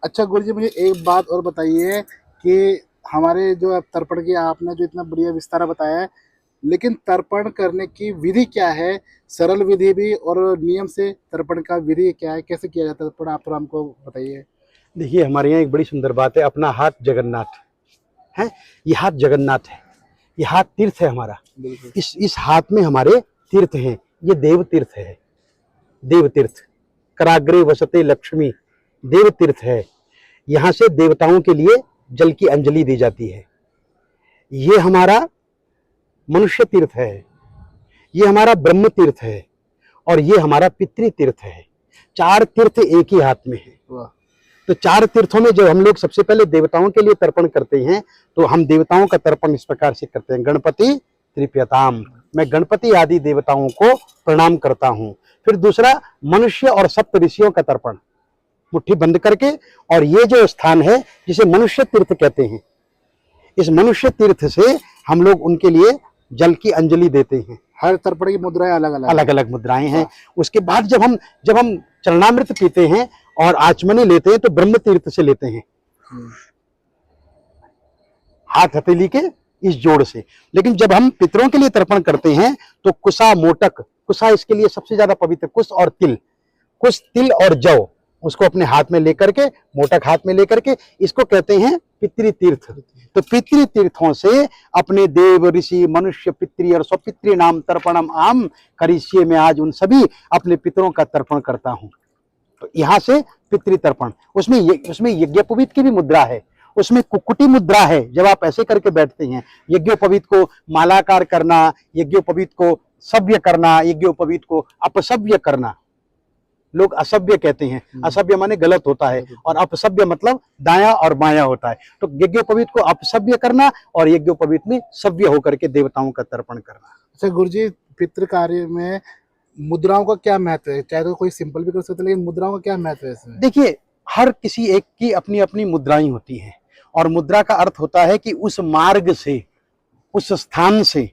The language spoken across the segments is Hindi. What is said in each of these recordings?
अच्छा गुरुजी, मुझे एक बात और बताइए कि हमारे जो अब तर्पण की आपने जो इतना बढ़िया विस्तार बताया है, लेकिन तर्पण करने की विधि क्या है? सरल विधि भी और नियम से तर्पण का विधि क्या है? कैसे किया जाता है तर्पण? आप थोड़ा हमको बताइए। देखिए, हमारे यहाँ एक बड़ी सुंदर बात है, अपना हाथ जगन्नाथ है। ये हाथ जगन्नाथ है, ये हाथ तीर्थ है हमारा। बिल्कुल। इस हाथ में हमारे तीर्थ हैं। ये देव तीर्थ है, देव तीर्थ। कराग्रे वसते लक्ष्मी, देव तीर्थ है। यहाँ से देवताओं के लिए जल की अंजलि दी जाती है। ये हमारा मनुष्य तीर्थ है, ये हमारा ब्रह्म तीर्थ है, और ये हमारा पितृ तीर्थ है। चार तीर्थ एक ही हाथ में है। वाह। तो चार तीर्थों में जब हम लोग सबसे पहले देवताओं के लिए तर्पण करते हैं, तो हम देवताओं का तर्पण इस प्रकार से करते हैं। गणपति त्रिप्यताम, मैं गणपति आदि देवताओं को प्रणाम करता हूं। फिर दूसरा, मनुष्य और सप्त ऋषियों का तर्पण, मुट्ठी बंद करके। और ये जो स्थान है जिसे मनुष्य तीर्थ कहते हैं, इस मनुष्य तीर्थ से हम लोग उनके लिए जल की अंजलि देते हैं। हर तर्पण की मुद्राएं अलग अलग अलग अलग मुद्राएं हैं। उसके बाद जब हम चरणामृत पीते हैं और आचमनी लेते हैं, तो ब्रह्म तीर्थ से लेते हैं, हाथ हथेली के इस जोड़ से। लेकिन जब हम पितरों के लिए तर्पण करते हैं, तो कुसा मोटक, कुसा इसके लिए सबसे ज्यादा पवित्र, कुश और तिल, कुश तिल और जौ, उसको अपने हाथ में लेकर के, मोटक हाथ में लेकर के, इसको कहते हैं पितृ तीर्थ। तो पितृ तीर्थों से अपने देव ऋषि मनुष्य पितृ और स्वपितृ नाम तर्पणम आम करिष्ये, में आज उन सभी अपने पितरों का तर्पण करता हूं। तो यहाँ से पितृ तर्पण, उसमें यज्ञोपवीत की भी मुद्रा है, उसमें कुक्कुटी मुद्रा है। जब आप ऐसे करके बैठते हैं, यज्ञोपवीत को मालाकार करना, यज्ञोपवीत को सभ्य करना, यज्ञोपवीत को अपसभ्य करना। लोग असभ्य कहते हैं, असभ्य माने गलत होता है, और अपसभ्य मतलब दाया और बाया होता है। तो यज्ञोपवीत को अपसभ्य करना और यज्ञोपवीत में सभ्य होकर के देवताओं का तर्पण करना। अच्छा गुरुजी, पितृ कार्य में मुद्राओं का क्या महत्व है? चाहे तो कोई सिंपल भी कर सकते हैं, लेकिन मुद्राओं का क्या महत्व है इसमें? देखिए, हर किसी एक की अपनी अपनी मुद्राएं होती हैं, और मुद्रा का अर्थ होता है कि उस मार्ग से, उस स्थान से,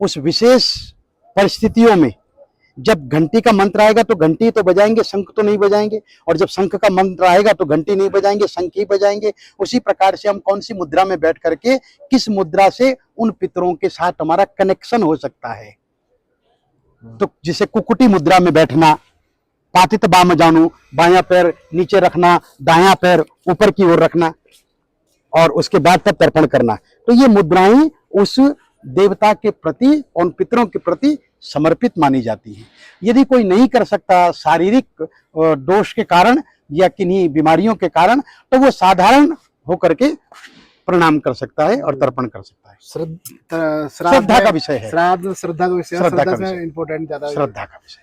उस विशेष परिस्थितियों में जब घंटी का मंत्र आएगा तो घंटी तो बजाएंगे, शंख तो नहीं बजाएंगे, और जब शंख का मंत्र आएगा तो घंटी नहीं बजाएंगे, शंख ही बजाएंगे। उसी प्रकार से हम कौन सी मुद्रा में बैठ करके, किस मुद्रा से उन पितरों के साथ हमारा कनेक्शन हो सकता है। तो जिसे कुक्कुटी मुद्रा में बैठना, पातित बाम जानू, बायां पैर नीचे रखना, दायां पैर ऊपर की ओर रखना, और उसके बाद तब तर्पण करना। तो ये मुद्राएं उस देवता के प्रति, उन पितरों के प्रति समर्पित मानी जाती हैं। यदि कोई नहीं कर सकता शारीरिक दोष के कारण या किन्हीं बीमारियों के कारण, तो वो साधारण होकर के प्रणाम कर सकता है और तर्पण कर सकता है। श्रद्धा का विषय है, श्राद्ध श्रद्धा का विषय है, श्रद्धा का श्रद्धा से विषय, इम्पोर्टेंट ज्यादा श्रद्धा का विषय।